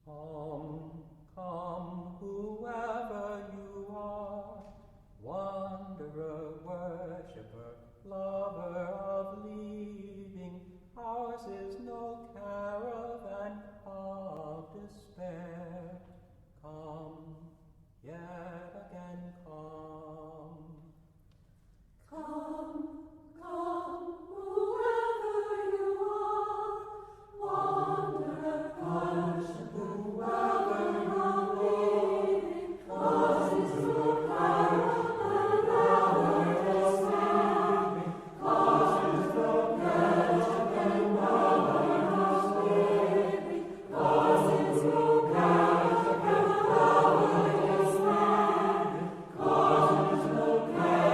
Come, come, whoever you are, wanderer, worshipper, lover of leaving, ours is no caravan of despair. Come, yet again come. Come, come, whoever you are, wanderer, worshipper, whoever you're leaving, cause is your caravan, our despair. Cause is your caravan, our despair. Cause is your caravan, our despair. Cause is your caravan,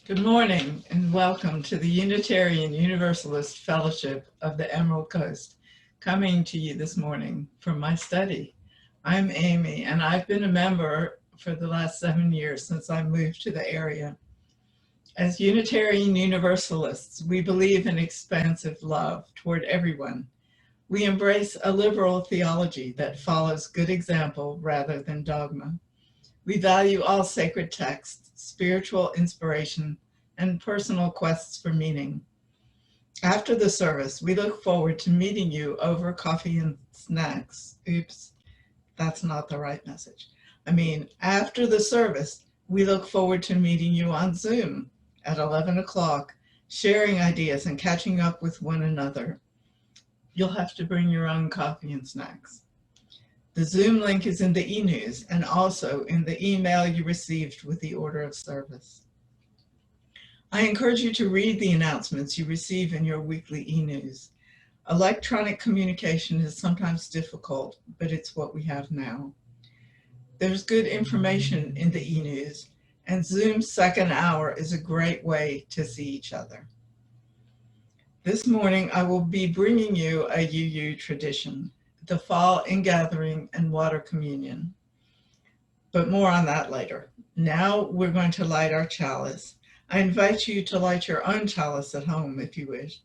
Good morning and welcome to the Unitarian Universalist Fellowship of the Emerald Coast, coming to you this morning from my study. I'm Amy and I've been a member for the last 7 years since I moved to the area. As Unitarian Universalists, we believe in expansive love toward everyone. We embrace a liberal theology that follows good example rather than dogma. We value all sacred texts, spiritual inspiration, and personal quests for meaning. After the service, we look forward to meeting you over coffee and snacks. Oops, that's not the right message. After the service, we look forward to meeting you on Zoom at 11 o'clock, sharing ideas and catching up with one another. You'll have to bring your own coffee and snacks. The Zoom link is in the e-news and also in the email you received with the order of service. I encourage you to read the announcements you receive in your weekly e-news. Electronic communication is sometimes difficult, but it's what we have now. There's good information in the e-news, and Zoom's second hour is a great way to see each other. This morning, I will be bringing you a UU tradition, the fall ingathering and water communion. But more on that later. Now we're going to light our chalice. I invite you to light your own chalice at home if you wish.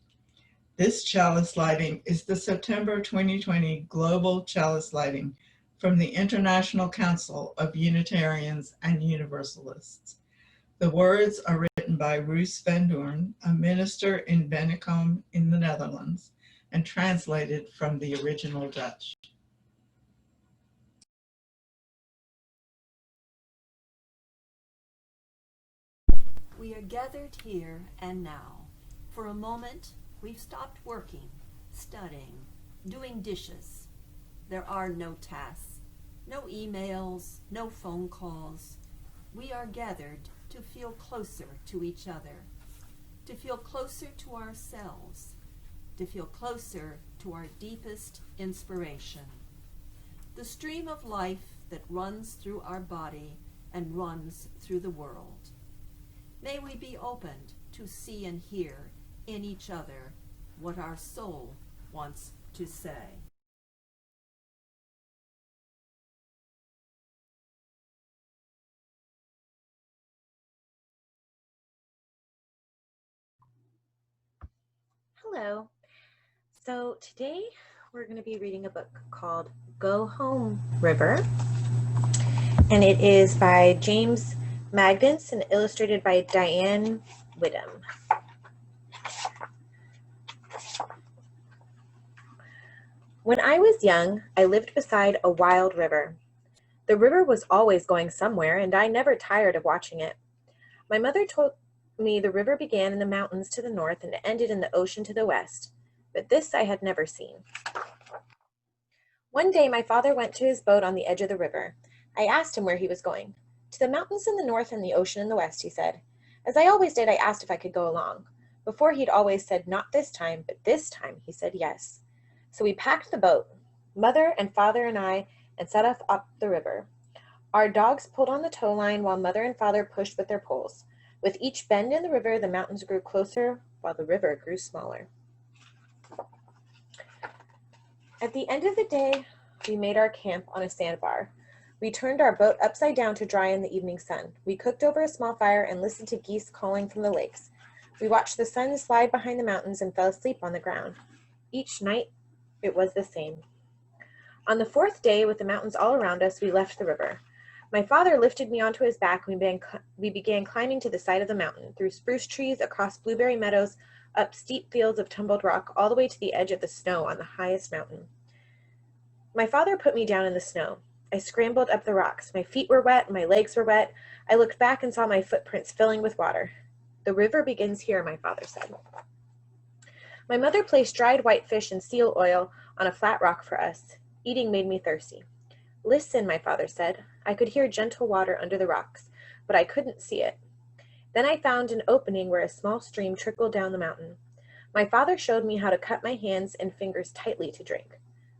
This chalice lighting is the September 2020 Global Chalice Lighting from the International Council of Unitarians and Universalists. The words are written by Roos van Doorn, a minister in Bennekom in the Netherlands, and translated from the original Dutch. We are gathered here and now. For a moment, we've stopped working, studying, doing dishes. There are no tasks, no emails, no phone calls. We are gathered to feel closer to each other, to feel closer to ourselves, to feel closer to our deepest inspiration. The stream of life that runs through our body and runs through the world. May we be opened to see and hear in each other what our soul wants to say. Hello. So today we're going to be reading a book called Go Home, River, and it is by James Magnus and illustrated by Diane Whittam. When I was young, I lived beside a wild river. The river was always going somewhere, and I never tired of watching it. My mother told me the river began in the mountains to the north and ended in the ocean to the west, but this I had never seen. One day my father went to his boat on the edge of the river. I asked him where he was going. To the mountains in the north and the ocean in the west, he said. As I always did, I asked if I could go along. Before he'd always said not this time, but this time he said yes. So we packed the boat, Mother and Father and I, and set off up the river. Our dogs pulled on the tow line while Mother and Father pushed with their poles. With each bend in the river, the mountains grew closer while the river grew smaller. At the end of the day, we made our camp on a sandbar. We turned our boat upside down to dry in the evening sun. We cooked over a small fire and listened to geese calling from the lakes. We watched the sun slide behind the mountains and fell asleep on the ground. Each night, it was the same. On the fourth day, with the mountains all around us, we left the river. My father lifted me onto his back and we began climbing to the side of the mountain, through spruce trees, across blueberry meadows, up steep fields of tumbled rock, all the way to the edge of the snow on the highest mountain. My father put me down in the snow. I scrambled up the rocks. My feet were wet, my legs were wet. I looked back and saw my footprints filling with water. The river begins here, my father said. My mother placed dried whitefish and seal oil on a flat rock for us. Eating made me thirsty. Listen, my father said. I could hear gentle water under the rocks, but I couldn't see it. Then I found an opening where a small stream trickled down the mountain. My father showed me how to cut my hands and fingers tightly to drink.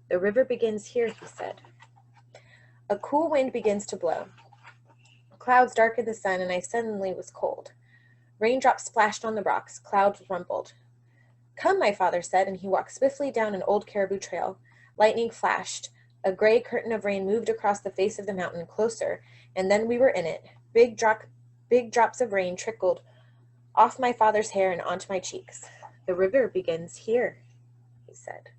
The river begins here, he said. A cool wind begins to blow. Clouds darkened the sun, and I suddenly was cold. Raindrops splashed on the rocks. Clouds rumbled. Come, my father said, and he walked swiftly down an old caribou trail. Lightning flashed. A gray curtain of rain moved across the face of the mountain closer, and then we were in it. Big drops of rain trickled off my father's hair and onto my cheeks. The river begins here, he said.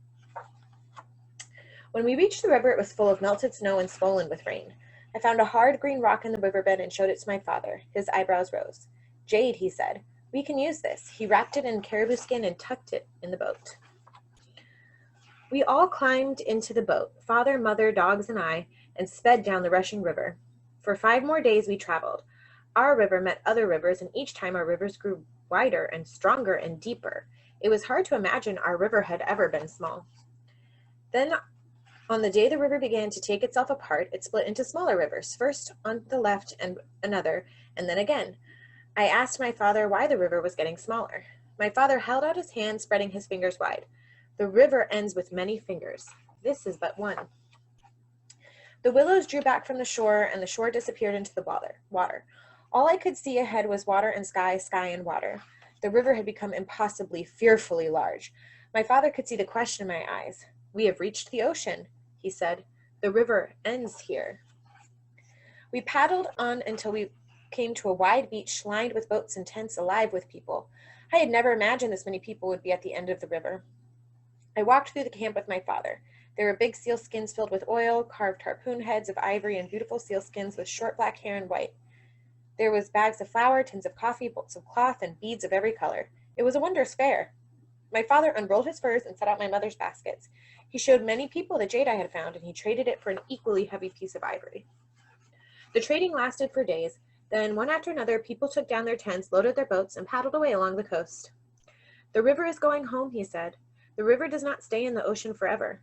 When we reached the river, it was full of melted snow and swollen with rain. I found a hard green rock in the riverbed and showed it to my father. His eyebrows rose. Jade, he said. We can use this. He wrapped it in caribou skin and tucked it in the boat. We all climbed into the boat, father, mother, dogs, and I, and sped down the rushing river. For 5 more days we traveled. Our river met other rivers, and each time our rivers grew wider and stronger and deeper. It was hard to imagine our river had ever been small. Then, on the day the river began to take itself apart, it split into smaller rivers, first on the left and another, and then again. I asked my father why the river was getting smaller. My father held out his hand, spreading his fingers wide. The river ends with many fingers. This is but one. The willows drew back from the shore, and the shore disappeared into the water. All I could see ahead was water and sky, sky and water. The river had become impossibly, fearfully large. My father could see the question in my eyes. We have reached the ocean, he said. The river ends here. We paddled on until we came to a wide beach lined with boats and tents alive with people. I had never imagined this many people would be at the end of the river. I walked through the camp with my father. There were big seal skins filled with oil, carved harpoon heads of ivory, and beautiful seal skins with short black hair and white. There was bags of flour, tins of coffee, bolts of cloth, and beads of every color. It was a wondrous fair. My father unrolled his furs and set out my mother's baskets. He showed many people the jade I had found, and he traded it for an equally heavy piece of ivory. The trading lasted for days. Then, one after another, people took down their tents, loaded their boats, and paddled away along the coast. The river is going home, he said. The river does not stay in the ocean forever.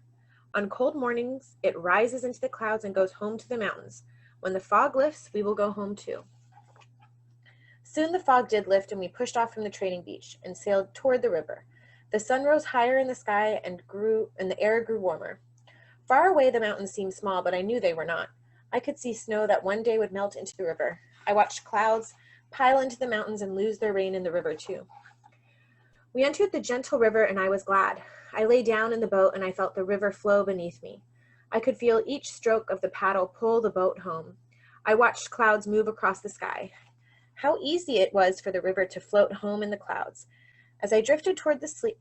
On cold mornings, it rises into the clouds and goes home to the mountains. When the fog lifts, we will go home too. Soon the fog did lift, and we pushed off from the trading beach and sailed toward the river. The sun rose higher in the sky and the air grew warmer. Far away, the mountains seemed small, but I knew they were not. I could see snow that one day would melt into the river. I watched clouds pile into the mountains and lose their rain in the river too. We entered the gentle river, and I was glad. I lay down in the boat, and I felt the river flow beneath me. I could feel each stroke of the paddle pull the boat home. I watched clouds move across the sky. How easy it was for the river to float home in the clouds. As I drifted towards sleep,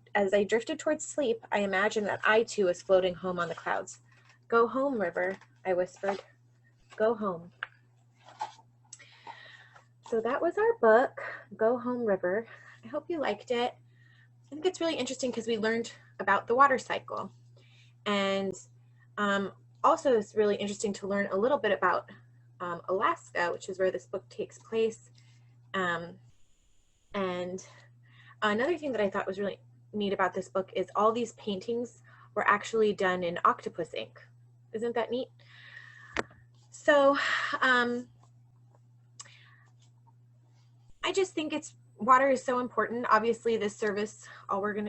I imagined that I too was floating home on the clouds. Go home, river, I whispered. Go home. So that was our book, Go Home, River. I hope you liked it. I think it's really interesting because we learned about the water cycle. And also it's really interesting to learn a little bit about Alaska, which is where this book takes place. And another thing that I thought was really neat about this book is all these paintings were actually done in octopus ink. Isn't that neat? So I just think water is so important. Obviously this service,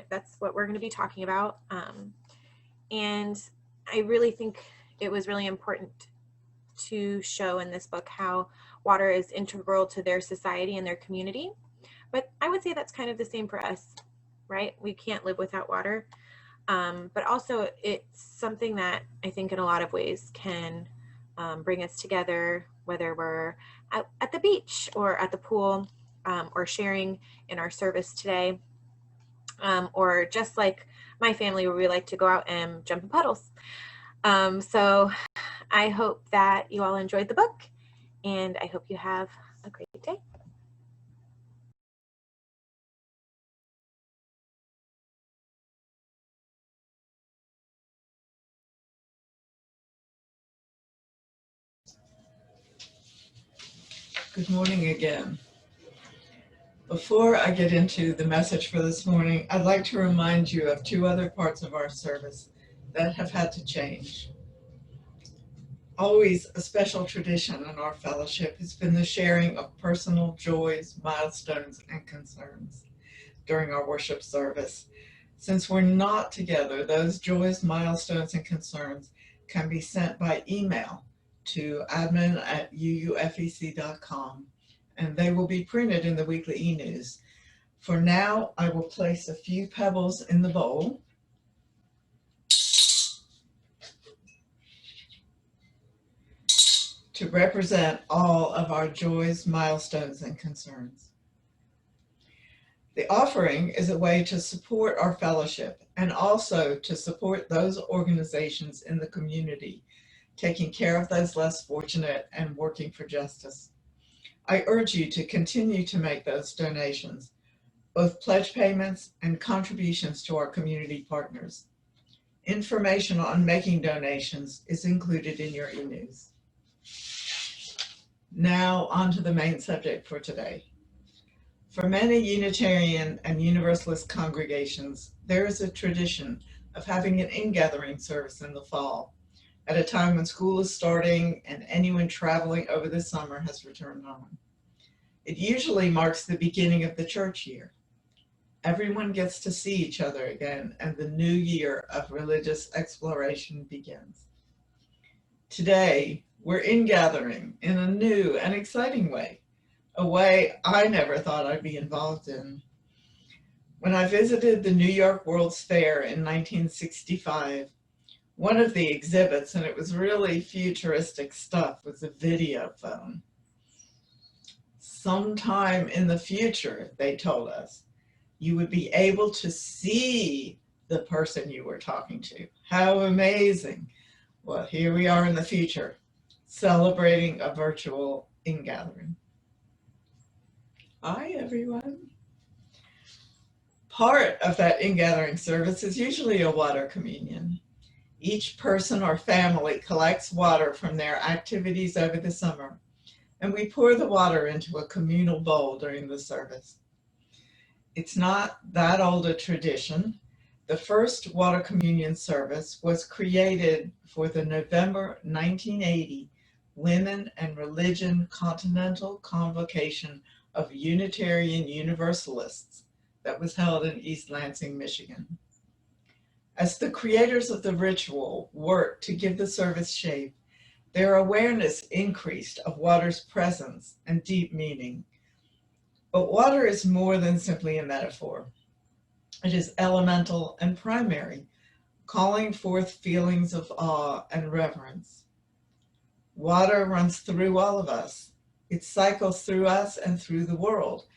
that's what we're gonna be talking about. And I really think it was really important to show in this book how water is integral to their society and their community. But I would say that's kind of the same for us, right? We can't live without water. But also it's something that I think in a lot of ways can bring us together, whether we're at the beach or at the pool, or sharing in our service today, or just like my family where we like to go out and jump in puddles. So I hope that you all enjoyed the book, and I hope you have a great day. Good morning again. Before I get into the message for this morning, I'd like to remind you of two other parts of our service that have had to change. Always a special tradition in our fellowship has been the sharing of personal joys, milestones, and concerns during our worship service. Since we're not together, those joys, milestones, and concerns can be sent by email to admin@uufec.com, and they will be printed in the weekly e-news. For now, I will place a few pebbles in the bowl. To represent all of our joys, milestones, and concerns. The offering is a way to support our fellowship and also to support those organizations in the community taking care of those less fortunate and working for justice. I urge you to continue to make those donations, both pledge payments and contributions to our community partners. Information on making donations is included in your e-news. Now on to the main subject for today. For many Unitarian and Universalist congregations, there is a tradition of having an ingathering service in the fall, at a time when school is starting and anyone traveling over the summer has returned home. It usually marks the beginning of the church year. Everyone gets to see each other again, and the new year of religious exploration begins. Today, we're ingathering in a new and exciting way, a way I never thought I'd be involved in. When I visited the New York World's Fair in 1965, one of the exhibits, and it was really futuristic stuff, was a video phone. Sometime in the future, they told us, you would be able to see the person you were talking to. How amazing. Well, here we are in the future, celebrating a virtual ingathering. Hi, everyone. Part of that ingathering service is usually a water communion. Each person or family collects water from their activities over the summer, and we pour the water into a communal bowl during the service. It's not that old a tradition. The first water communion service was created for the November 1980 Women and Religion Continental Convocation of Unitarian Universalists that was held in East Lansing, Michigan. As the creators of the ritual worked to give the service shape, their awareness increased of water's presence and deep meaning. But water is more than simply a metaphor. It is elemental and primary, calling forth feelings of awe and reverence. Water runs through all of us. It cycles through us and through the world,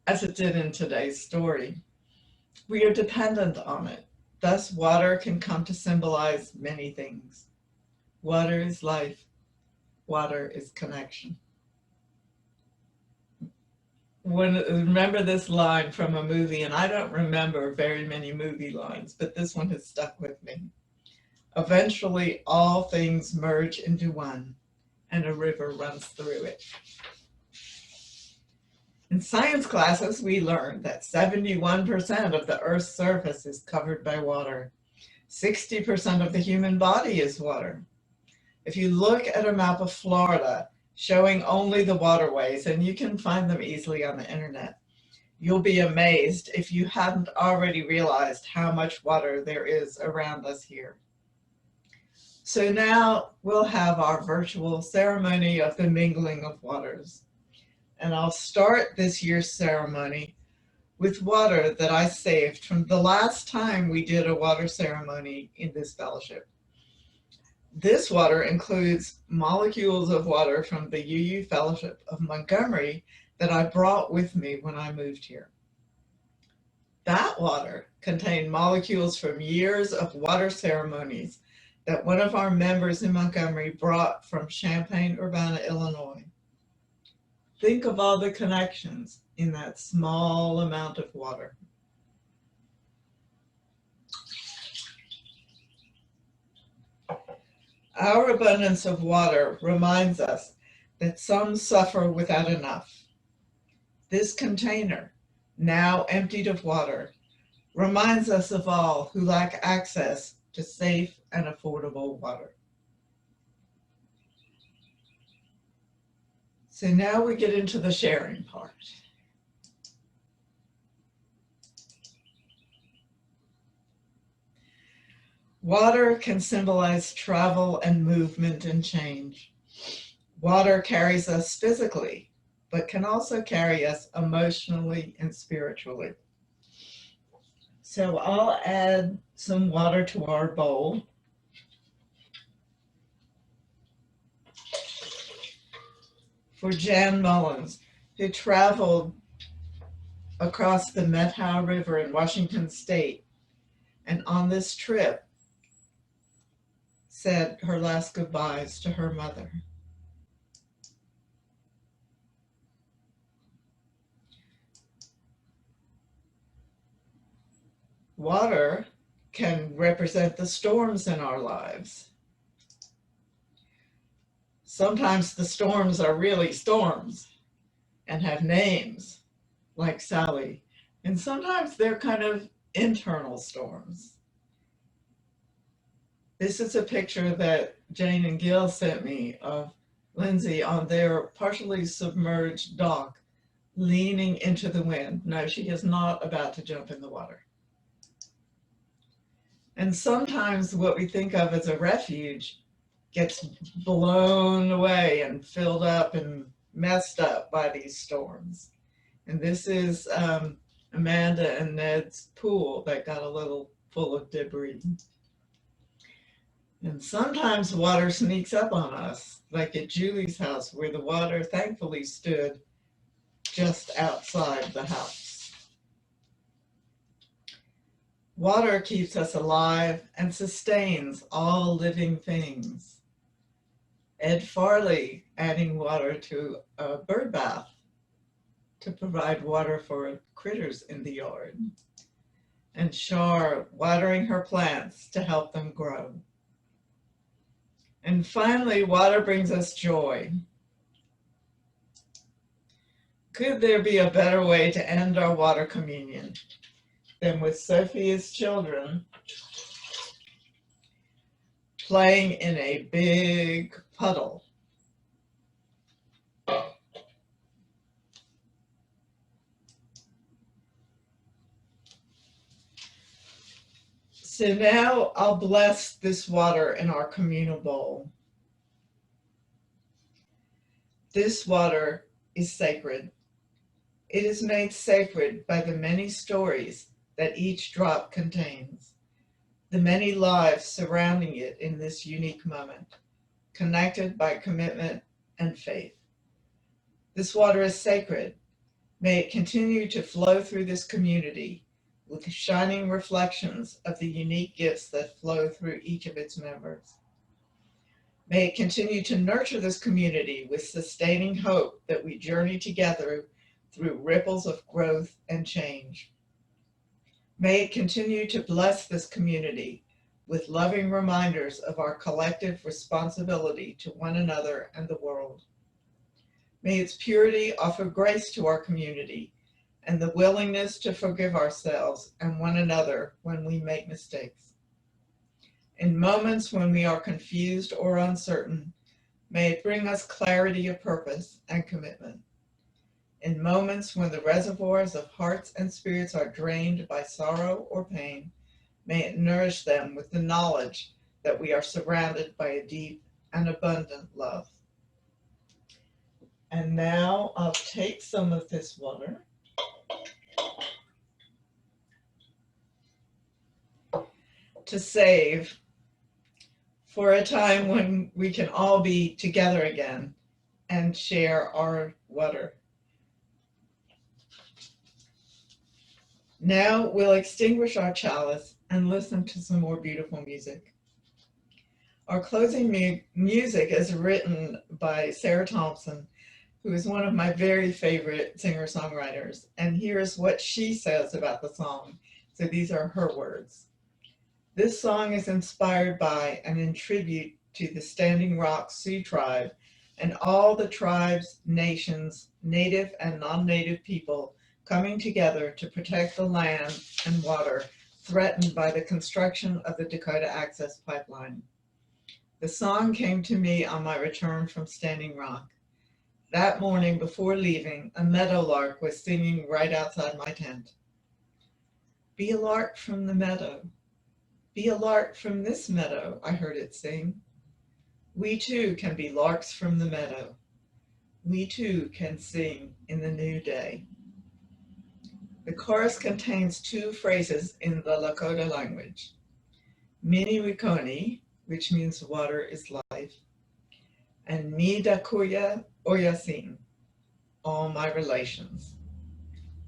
as it did in today's story. We are dependent on it. Thus, water can come to symbolize many things. Water is life. Water is connection. Remember this line from a movie, and I don't remember very many movie lines, but this one has stuck with me. Eventually, all things merge into one, and a river runs through it. In science classes, we learned that 71% of the Earth's surface is covered by water. 60% of the human body is water. If you look at a map of Florida showing only the waterways, and you can find them easily on the internet, you'll be amazed if you hadn't already realized how much water there is around us here. So now we'll have our virtual ceremony of the mingling of waters. And I'll start this year's ceremony with water that I saved from the last time we did a water ceremony in this fellowship. This water includes molecules of water from the UU Fellowship of Montgomery that I brought with me when I moved here. That water contained molecules from years of water ceremonies that one of our members in Montgomery brought from Champaign-Urbana, Illinois. Think of all the connections in that small amount of water. Our abundance of water reminds us that some suffer without enough. This container, now emptied of water, reminds us of all who lack access to safe and affordable water. So now we get into the sharing part. Water can symbolize travel and movement and change. Water carries us physically, but can also carry us emotionally and spiritually. So I'll add some water to our bowl. For Jan Mullins, who traveled across the Methow River in Washington State, and on this trip said her last goodbyes to her mother. Water can represent the storms in our lives. Sometimes the storms are really storms and have names, like Sally, and sometimes they're kind of internal storms. This is a picture that Jane and Gil sent me of Lindsay on their partially submerged dock, leaning into the wind. No, she is not about to jump in the water. And sometimes what we think of as a refuge gets blown away and filled up and messed up by these storms. And this is Amanda and Ned's pool that got a little full of debris. And sometimes water sneaks up on us, like at Julie's house, where the water thankfully stood just outside the house. Water keeps us alive and sustains all living things. Ed Farley adding water to a bird bath to provide water for critters in the yard. And Char watering her plants to help them grow. And finally, water brings us joy. Could there be a better way to end our water communion than with Sophia's children playing in a big puddle? So now I'll bless this water in our communal bowl. This water is sacred. It is made sacred by the many stories that each drop contains, the many lives surrounding it in this unique moment, connected by commitment and faith. This water is sacred. May it continue to flow through this community with shining reflections of the unique gifts that flow through each of its members. May it continue to nurture this community with sustaining hope that we journey together through ripples of growth and change. May it continue to bless this community with loving reminders of our collective responsibility to one another and the world. May its purity offer grace to our community and the willingness to forgive ourselves and one another when we make mistakes. In moments when we are confused or uncertain, may it bring us clarity of purpose and commitment. In moments when the reservoirs of hearts and spirits are drained by sorrow or pain, may it nourish them with the knowledge that we are surrounded by a deep and abundant love. And now I'll take some of this water to save for a time when we can all be together again and share our water. Now we'll extinguish our chalice and listen to some more beautiful music. Our closing music is written by Sarah Thompson, who is one of my very favorite singer-songwriters. And here's what she says about the song. So these are her words. This song is inspired by and in tribute to the Standing Rock Sioux tribe and all the tribes, nations, native and non-native people coming together to protect the land and water threatened by the construction of the Dakota Access Pipeline. The song came to me on my return from Standing Rock. That morning before leaving, a meadowlark was singing right outside my tent. Be a lark from the meadow. Be a lark from this meadow, I heard it sing. We too can be larks from the meadow. We too can sing in the new day. The chorus contains two phrases in the Lakota language. Mini Wikoni, which means water is life, and Mi Dakuya Oyasin, all my relations.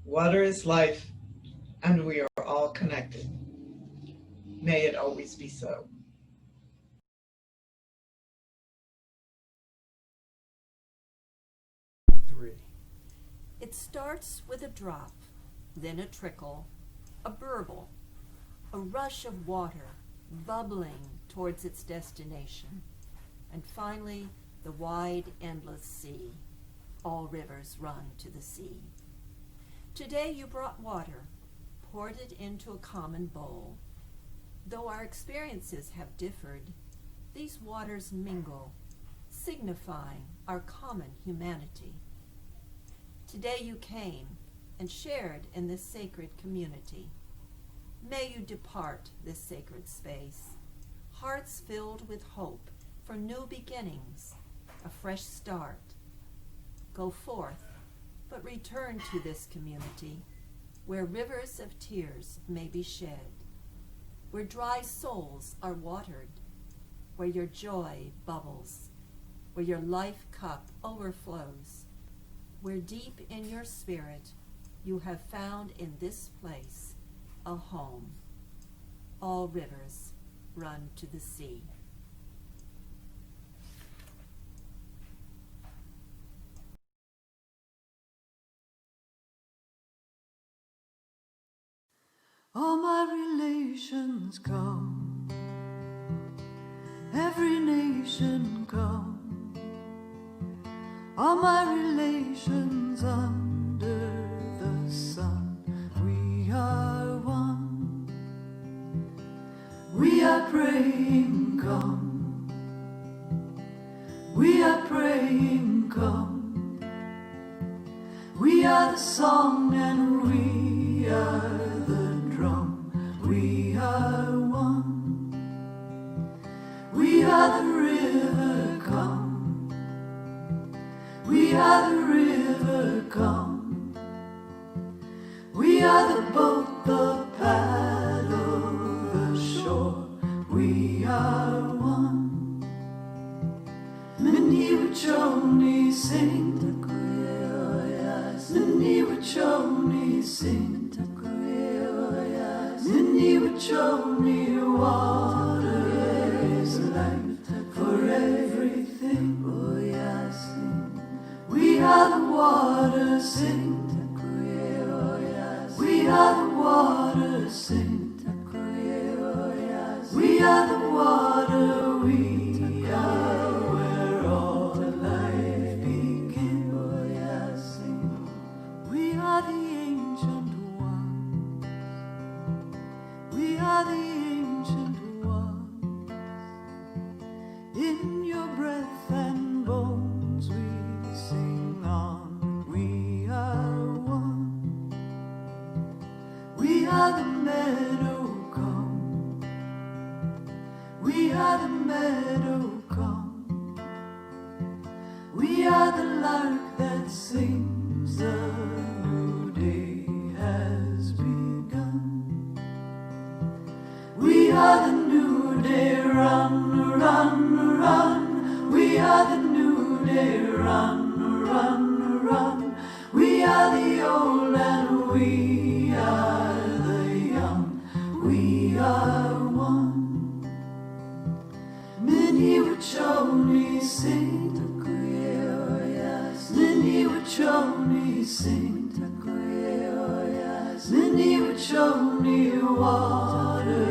Water is life, and we are all connected. May it always be so. It starts with a drop, then a trickle, a burble, a rush of water bubbling towards its destination, and finally the wide, endless sea. All rivers run to the sea. Today you brought water, poured it into a common bowl. Though our experiences have differed, these waters mingle, signifying our common humanity. Today you came and shared in this sacred community. May you depart this sacred space, hearts filled with hope for new beginnings, a fresh start. Go forth, but return to this community where rivers of tears may be shed, where dry souls are watered, where your joy bubbles, where your life cup overflows, where deep in your spirit you have found in this place a home. All rivers run to the sea. All my relations come, every nation come, all my relations under the sun. We are one, we are praying come, we are praying come, we are the song and we are the drum. We are one, we are the river come, we are the river come, we are the boat, the paddle, the shore. We are one. Many wachoni sing takuya, many wachoni sing. Many wachoni, water is life for everything. Oh yes, we are the water, sing. We are the water, sing. We are are the new day, run, run, run. We are the new day, run, run, run. We are the old and we are the young. We are one. Many Wachoni sing Takuya, Many Wachoni sing Takuya, Many Wachoni water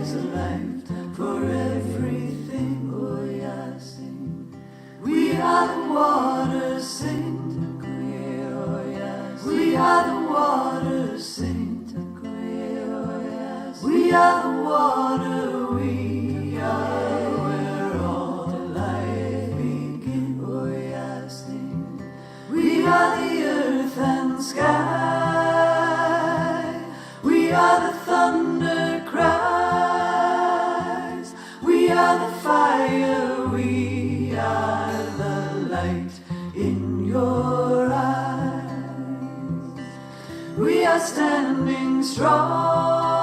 is life for everything. Oh yeah, sing. We are the water, sing Takuya, oh yeah. We are the water, sing Takuya, oh yeah. We are the water, we are where all life begins. Oh yeah, sing. We are the earth and sky. We are the thunder cries. We are the fire. We are the light in your eyes. We are standing strong,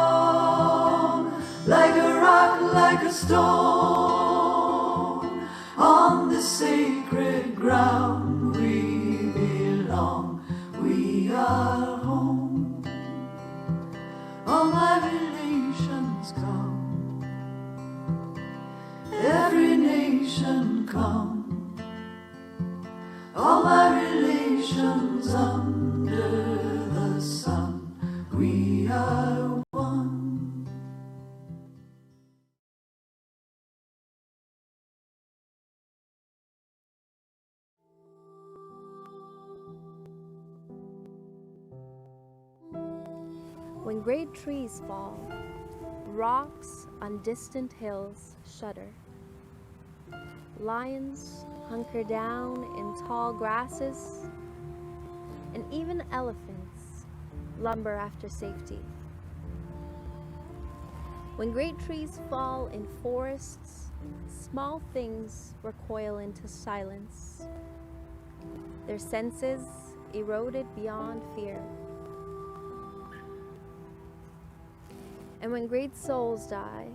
like a rock, like a stone, on the sacred ground we belong. We are home. All my relations come, every nation come. All my relations under the sun, we are one. When great trees fall, rocks on distant hills shudder. Lions hunker down in tall grasses, and even elephants lumber after safety. When great trees fall in forests, small things recoil into silence, their senses eroded beyond fear. And when great souls die,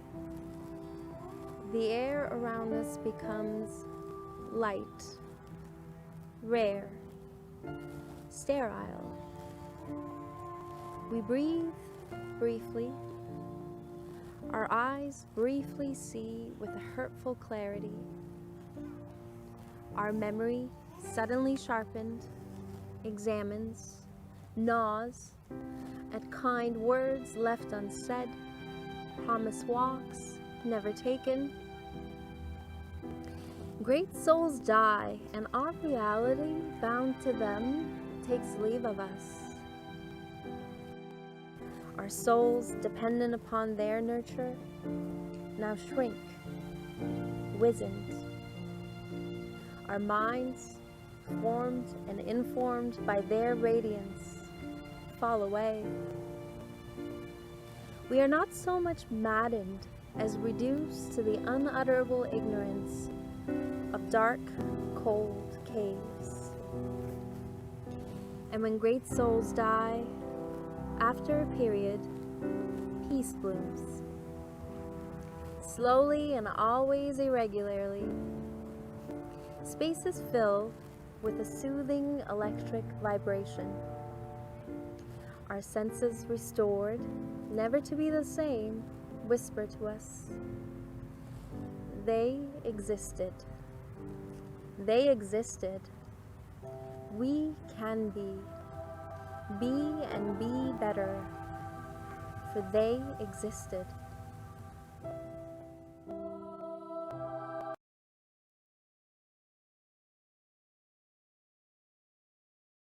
the air around us becomes light, rare, sterile. We breathe briefly. Our eyes briefly see with a hurtful clarity. Our memory, suddenly sharpened, examines, gnaws at kind words left unsaid, promise walks never taken. Great souls die, and our reality, bound to them, takes leave of us. Our souls, dependent upon their nurture, now shrink, wizened. Our minds, formed and informed by their radiance, fall away. We are not so much maddened as reduced to the unutterable ignorance of dark, cold caves. And when great souls die, after a period, peace blooms. Slowly and always irregularly, spaces fill with a soothing electric vibration. Our senses restored, never to be the same, whisper to us. They existed. They existed. We can be and be better, for they existed.